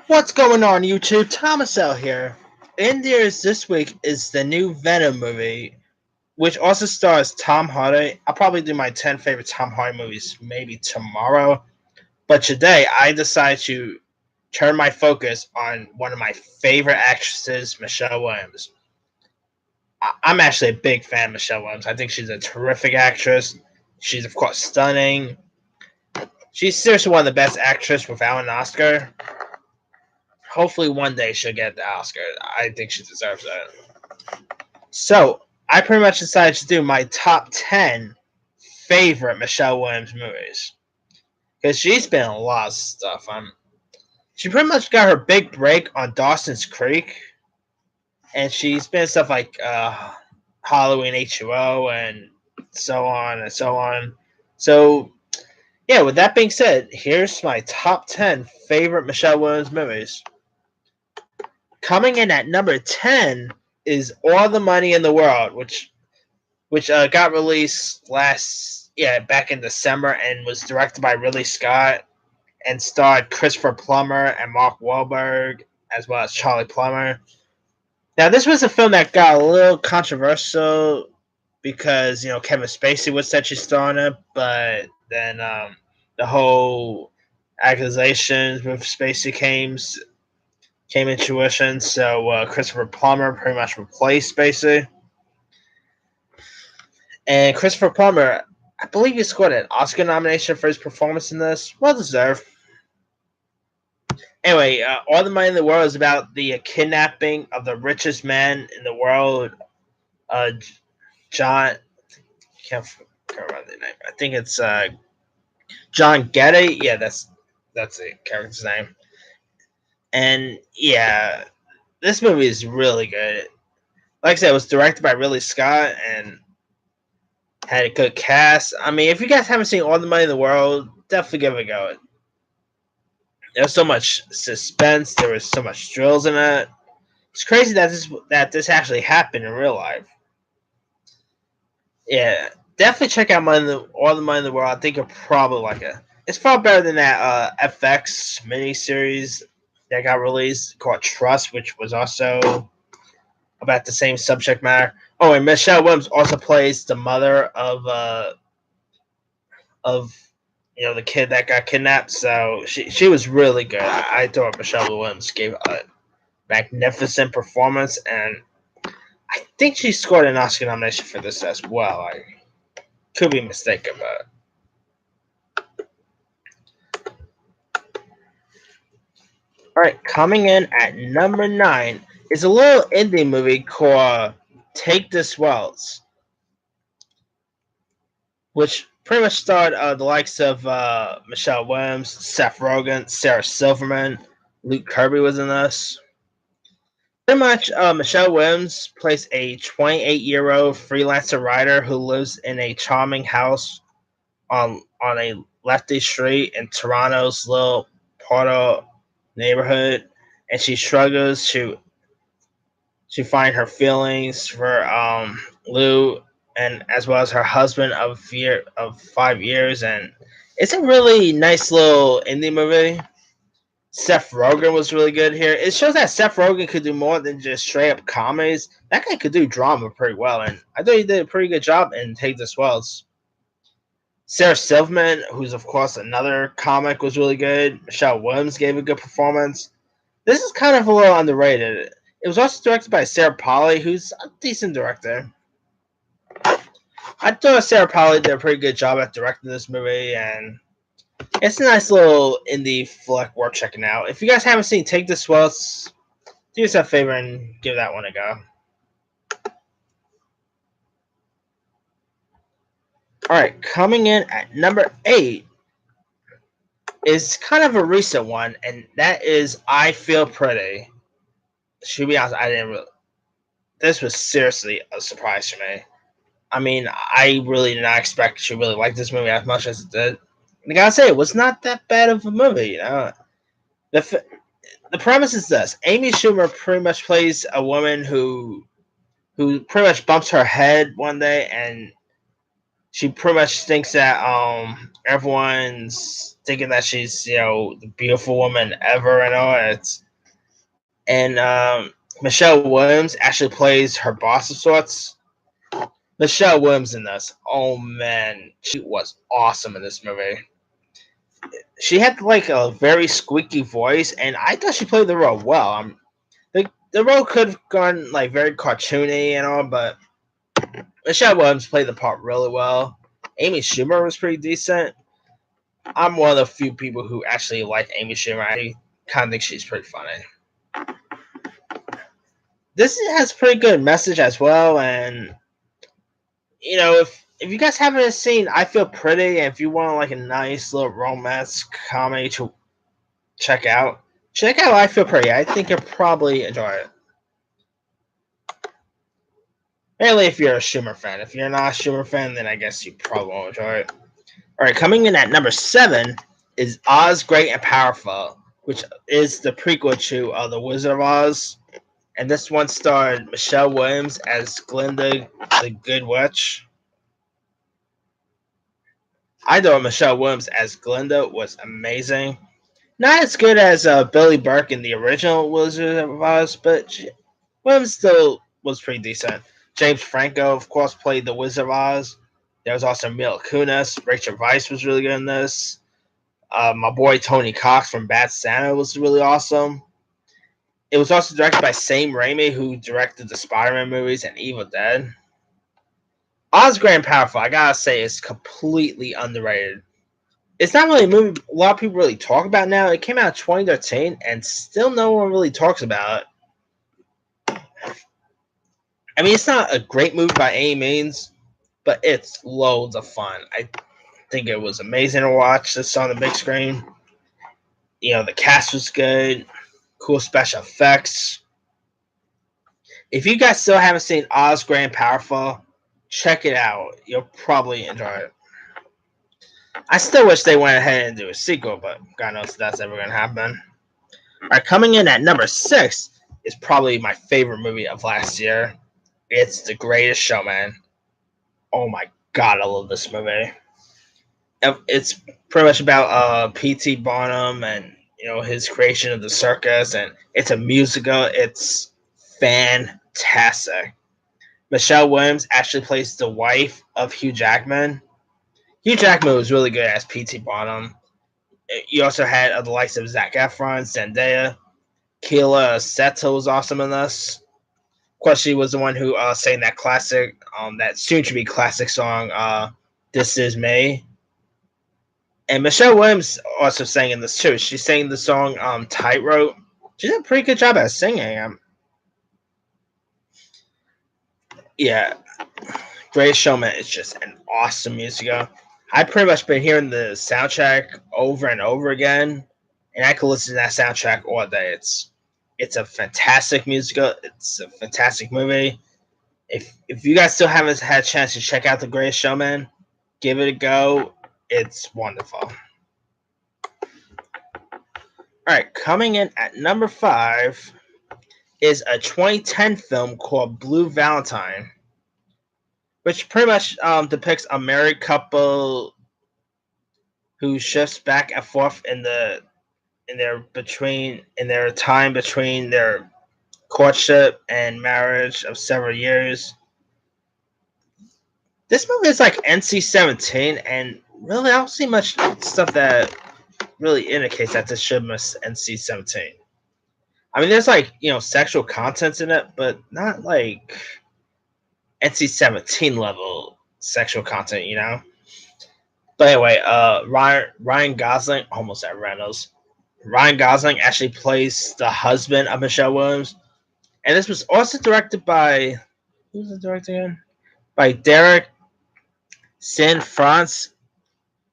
What's going on, YouTube? Thomas L here. In there's this week is the new Venom movie, which also stars Tom Hardy. I'll probably do my 10 favorite Tom Hardy movies maybe tomorrow, but today I decided to turn my focus on one of my favorite actresses, Michelle Williams. I'm actually a big fan of Michelle Williams. I think she's a terrific actress. She's, of course, stunning. She's seriously one of the best actresses without an Oscar. Hopefully one day she'll get the Oscar. I think she deserves it. So I pretty much decided to do my top 10 favorite Michelle Williams movies. Because she's been in a lot of stuff. She pretty much got her big break on Dawson's Creek. And she's been in stuff like Halloween H2O and so on and so on. So, yeah, with that being said, here's my top 10 favorite Michelle Williams movies. Coming in at number 10 is All the Money in the World, which got released back in December and was directed by Ridley Scott and starred Christopher Plummer and Mark Wahlberg as well as Charlie Plummer. Now, this was a film that got a little controversial because Kevin Spacey was such a star in it, but then the whole accusations with Spacey came into fruition, so Christopher Plummer pretty much replaced Spacey. And Christopher Plummer, I believe he scored an Oscar nomination for his performance in this. Well deserved. Anyway, All the Money in the World is about the kidnapping of the richest man in the world, John. Can't remember the name. I think it's John Getty. Yeah, that's the character's name. And yeah, this movie is really good. Like I said, it was directed by Ridley Scott and had a good cast. I mean, if you guys haven't seen All the Money in the World, definitely give it a go. There was so much suspense. There was so much thrills in it. It's crazy that this actually happened in real life. Yeah, definitely check out All the Money in the World. I think you'll probably like it. It's far better than that FX miniseries that got released called Trust, which was also about the same subject matter. Oh, and Michelle Williams also plays the mother of the kid that got kidnapped. So she was really good. I thought Michelle Williams gave a magnificent performance, and I think she scored an Oscar nomination for this as well. I could be mistaken, but. Alright, coming in at number 9 is a little indie movie called Take This Waltz, which pretty much starred the likes of Michelle Williams, Seth Rogen, Sarah Silverman, Luke Kirby was in this. Pretty much, Michelle Williams plays a 28-year-old freelancer writer who lives in a charming house on a lefty street in Toronto's little Porto neighborhood, and she struggles to find her feelings for Lou, and as well as her husband of 5 years, and it's a really nice little indie movie. Seth Rogen was really good here. It shows that Seth Rogen could do more than just straight up comedies. That guy could do drama pretty well, and I thought he did a pretty good job in Take This Waltz. Sarah Silverman, who's of course another comic, was really good. Michelle Williams gave a good performance. This is kind of a little underrated. It was also directed by Sarah Polley, who's a decent director. I thought Sarah Polley did a pretty good job at directing this movie, and it's a nice little indie flick worth checking out. If you guys haven't seen Take This Waltz, do yourself a favor and give that one a go. Alright, coming in at number 8 is kind of a recent one, and that is I Feel Pretty. To be honest, I didn't really. This was seriously a surprise for me. I mean, I really did not expect to really like this movie as much as it did. And I gotta say, it was not that bad of a movie. The premise is this: Amy Schumer pretty much plays a woman who pretty much bumps her head one day, and She pretty much thinks that everyone's thinking that she's the beautiful woman ever and all that. And Michelle Williams actually plays her boss of sorts. Michelle Williams in this. Oh man, she was awesome in this movie. She had like a very squeaky voice, and I thought she played the role well. The role could have gone like very cartoony and all, but Michelle Williams played the part really well. Amy Schumer was pretty decent. I'm one of the few people who actually like Amy Schumer. I kind of think she's pretty funny. This has a pretty good message as well, and if you guys haven't seen I Feel Pretty, and if you want like a nice little romance comedy to check out I Feel Pretty. I think you'll probably enjoy it. Mainly if you're a Schumer fan. If you're not a Schumer fan, then I guess you probably won't enjoy it. Alright, coming in at number 7 is Oz Great and Powerful, which is the prequel to The Wizard of Oz. And this one starred Michelle Williams as Glinda the Good Witch. I thought Michelle Williams as Glinda was amazing. Not as good as Billy Burke in the original Wizard of Oz, but Williams still was pretty decent. James Franco, of course, played the Wizard of Oz. There was also Mila Kunis. Rachel Weisz was really good in this. My boy Tony Cox from Bad Santa was really awesome. It was also directed by Sam Raimi, who directed the Spider-Man movies and Evil Dead. Oz Great and Powerful, I gotta say, is completely underrated. It's not really a movie a lot of people really talk about now. It came out in 2013, and still no one really talks about it. I mean, it's not a great movie by any means, but it's loads of fun. I think it was amazing to watch this on the big screen. The cast was good, cool special effects. If you guys still haven't seen Oz Great and Powerful, check it out. You'll probably enjoy it. I still wish they went ahead and do a sequel, but God knows if that's ever going to happen. Alright, coming in at number 6 is probably my favorite movie of last year. It's The Greatest Showman. Oh my god, I love this movie. It's pretty much about P.T. Barnum and his creation of the circus, and it's a musical. It's fantastic. Michelle Williams actually plays the wife of Hugh Jackman. Hugh Jackman was really good as P.T. Barnum. You also had the likes of Zac Efron, Zendaya. Keila Settle was awesome in this. Of course, she was the one who sang that classic, that soon-to-be classic song, This Is Me. And Michelle Williams also sang in this too. She sang the song Tightrope. She did a pretty good job at singing. Yeah, Greatest Showman is just an awesome musical. I've pretty much been hearing the soundtrack over and over again, and I could listen to that soundtrack all day. It's a fantastic musical. It's a fantastic movie. If you guys still haven't had a chance to check out The Greatest Showman, give it a go. It's wonderful. Alright, coming in at number 5 is a 2010 film called Blue Valentine, which pretty much depicts a married couple who shifts back and forth in their time between their courtship and marriage of several years. This movie is like NC-17, and really I don't see much stuff that really indicates that this should miss NC-17. I mean, there's like sexual content in it, but not like NC-17 level sexual content. But anyway, Ryan Gosling, almost at Reynolds. Ryan Gosling actually plays the husband of Michelle Williams, and this was also directed by who's the director again? By Derek Cianfrance,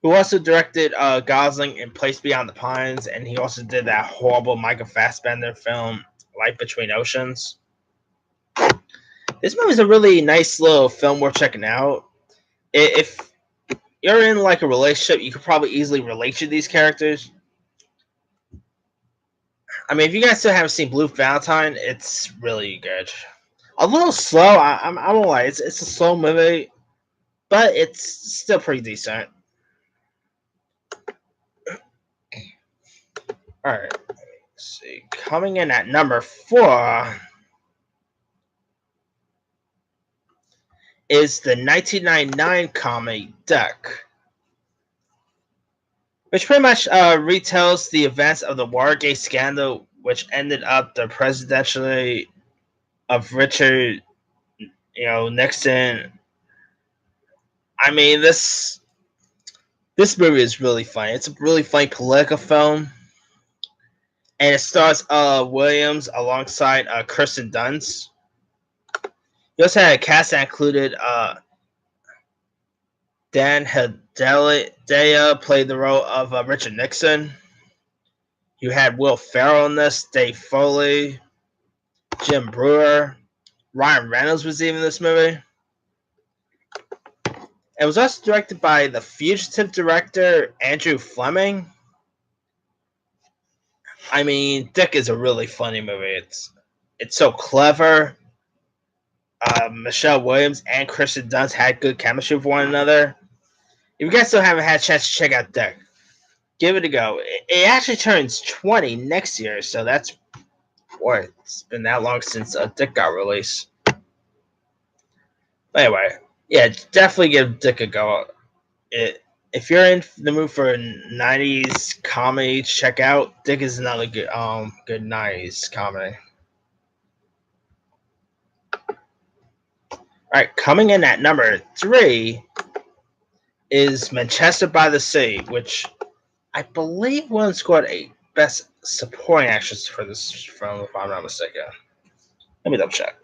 who also directed Gosling in Place Beyond the Pines, and he also did that horrible Michael Fassbender film, Life Between Oceans. This movie is a really nice little film worth checking out. If you're in like a relationship, you could probably easily relate to these characters. I mean, if you guys still haven't seen Blue Valentine, it's really good. A little slow. I won't lie. It's a slow movie, but it's still pretty decent. All right, let's see. Coming in at number 4 is the 1999 comedy Duck, which pretty much retells the events of the Watergate scandal, which ended up the presidency of Richard, Nixon. I mean, this movie is really funny. It's a really funny political film, and it stars Williams alongside Kirsten Dunst. He also had a cast that included Dan Hedaya played the role of Richard Nixon. You had Will Ferrell in this, Dave Foley, Jim Brewer, Ryan Reynolds was even in this movie. It was also directed by the Fugitive director Andrew Fleming. I mean, Dick is a really funny movie. It's so clever. Michelle Williams and Kirsten Dunst had good chemistry with one another. If you guys still haven't had a chance to check out Dick, give it a go. It actually turns 20 next year, so that's it's been that long since Dick got released. But anyway, yeah, definitely give Dick a go. If you're in the mood for 90s comedy, check out Dick is another good 90s comedy. Alright, coming in at number 3 is Manchester by the Sea, which I believe won scored a Best Supporting Actress for this film, if I'm not mistaken. Let me double check.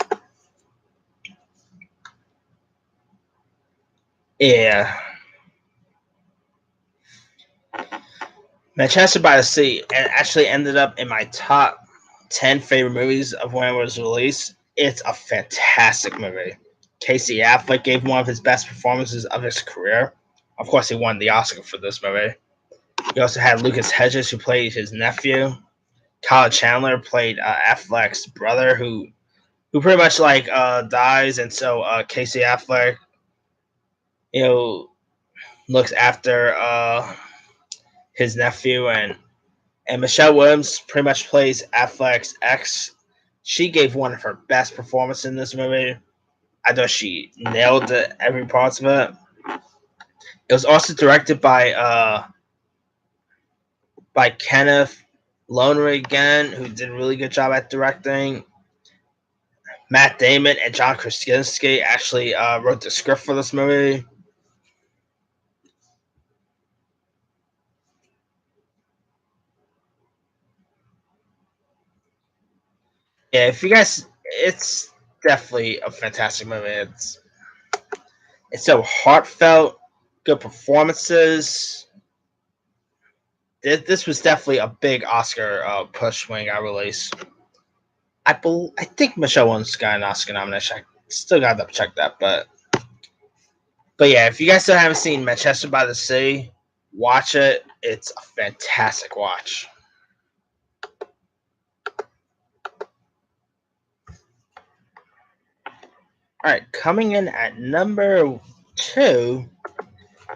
Yeah. Manchester by the Sea actually ended up in my top 10 favorite movies of when it was released. It's a fantastic movie. Casey Affleck gave one of his best performances of his career. Of course, he won the Oscar for this movie. He also had Lucas Hedges, who played his nephew. Kyle Chandler played Affleck's brother, who pretty much dies, and so Casey Affleck, looks after his nephew, and Michelle Williams pretty much plays Affleck's ex. She gave one of her best performances in this movie. I thought she nailed every part of it. It was also directed by Kenneth Lonergan, who did a really good job at directing. Matt Damon and John Krasinski actually wrote the script for this movie. Yeah, if you guys, it's definitely a fantastic movie. It's so heartfelt, good performances. This was definitely a big Oscar push when it got released. I think Michelle Williams got an Oscar nomination. I still got to check that, but yeah, if you guys still haven't seen Manchester by the Sea, watch it. It's a fantastic watch. All right, coming in at number 2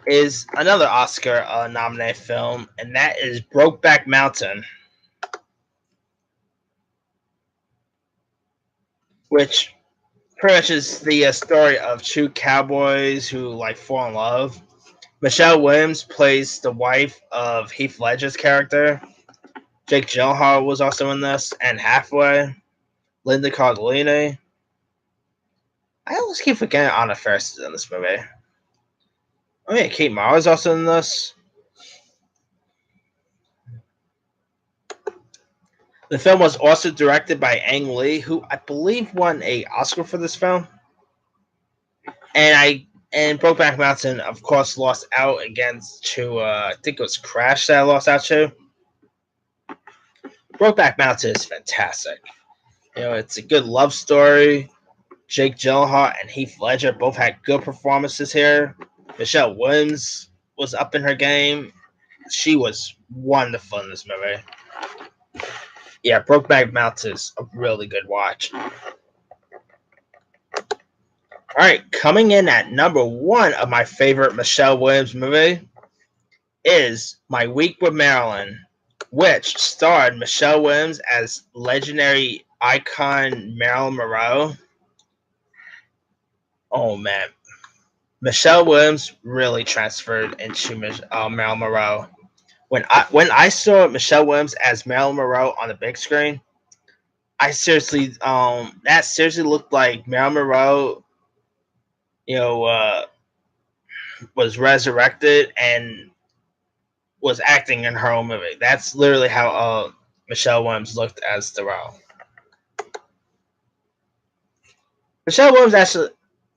is another Oscar nominated film, and that is Brokeback Mountain, which pretty much is the story of two cowboys who fall in love. Michelle Williams plays the wife of Heath Ledger's character. Jake Gyllenhaal was also in this, and Hathaway, Linda Cardellini. I always keep forgetting Anna Faris is in this movie. Oh yeah, Kate Mara is also in this. The film was also directed by Ang Lee, who I believe won an Oscar for this film. And Brokeback Mountain, of course, lost out to I think it was Crash that I lost out to. Brokeback Mountain is fantastic. It's a good love story. Jake Gyllenhaal and Heath Ledger both had good performances here. Michelle Williams was up in her game. She was wonderful in this movie. Yeah, Brokeback Mountain is a really good watch. All right, coming in at number one of my favorite Michelle Williams movie is My Week with Marilyn, which starred Michelle Williams as legendary icon Marilyn Monroe. Oh man, Michelle Williams really transferred into Marilyn Monroe. When I saw Michelle Williams as Marilyn Monroe on the big screen, I seriously that seriously looked like Marilyn Monroe, you know, was resurrected and was acting in her own movie. That's literally how Michelle Williams looked as the role. Michelle Williams actually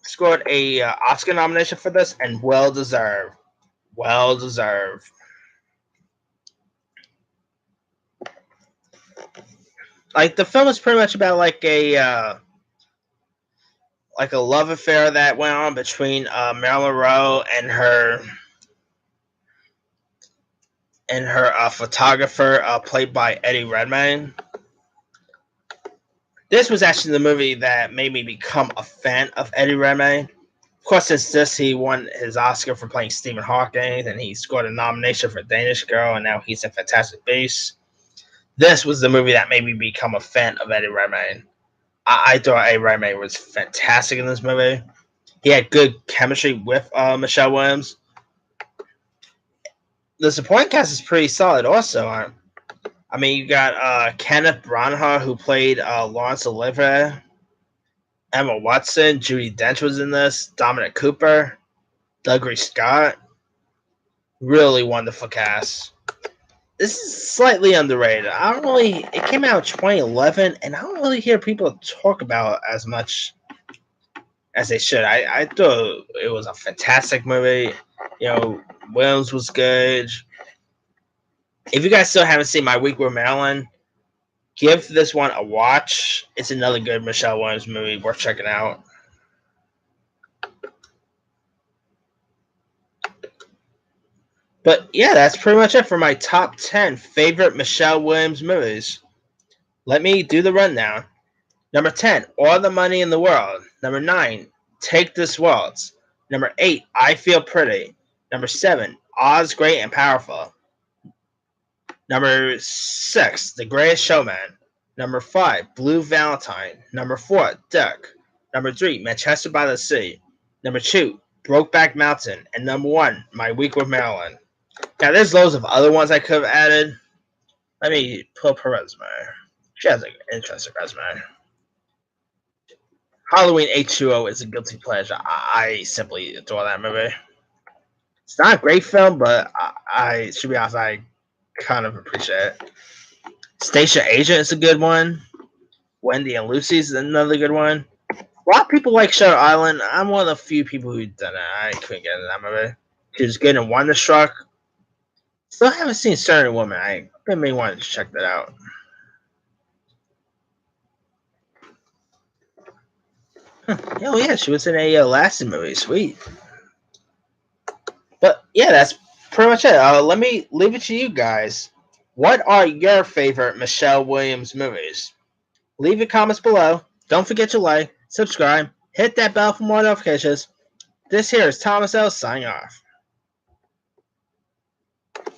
scored a Oscar nomination for this, and well deserved. Well deserved. Like the film is pretty much about like a love affair that went on between Marilyn Monroe and her photographer, played by Eddie Redmayne. This was actually the movie that made me become a fan of Eddie Redmayne. Of course, since this, he won his Oscar for playing Stephen Hawking, and he scored a nomination for Danish Girl, and now he's in Fantastic Beasts. This was the movie that made me become a fan of Eddie Redmayne. I thought Eddie Redmayne was fantastic in this movie. He had good chemistry with Michelle Williams. The supporting cast is pretty solid also. I mean, you got Kenneth Branagh, who played Laurence Olivier. Emma Watson, Judi Dench was in this. Dominic Cooper, Dougray Scott. Really wonderful cast. This is slightly underrated. It came out in 2011, and I don't really hear people talk about it as much as they should. I thought it was a fantastic movie. Williams was good. If you guys still haven't seen My Week with Marilyn, give this one a watch. It's another good Michelle Williams movie worth checking out. But yeah, that's pretty much it for my top 10 favorite Michelle Williams movies. Let me do the rundown. Number 10, All the Money in the World. Number 9, Take This Waltz. Number 8, I Feel Pretty. Number 7, Oz Great and Powerful. Number 6, The Greatest Showman. Number 5, Blue Valentine. Number 4, Duck. Number 3, Manchester by the Sea. Number 2, Brokeback Mountain. And number 1, My Week with Marilyn. Now, there's loads of other ones I could have added. Let me pull up her resume. She has an interesting resume. Halloween H2O is a guilty pleasure. I simply adore that movie. It's not a great film, but I should be honest, I kind of appreciate it. Station Agent is a good one. Wendy and Lucy is another good one. A lot of people like Shutter Island. I'm one of the few people who done it. I couldn't get into that movie. She was good in Wonderstruck. Still haven't seen Certain Woman. I may want to check that out. Oh yeah, she was in a Lassie movie. Sweet. But yeah, that's pretty much it. Let me leave it to you guys. What are your favorite Michelle Williams movies? Leave your comments below. Don't forget to like, subscribe, hit that bell for more notifications. This here is Thomas L. signing off.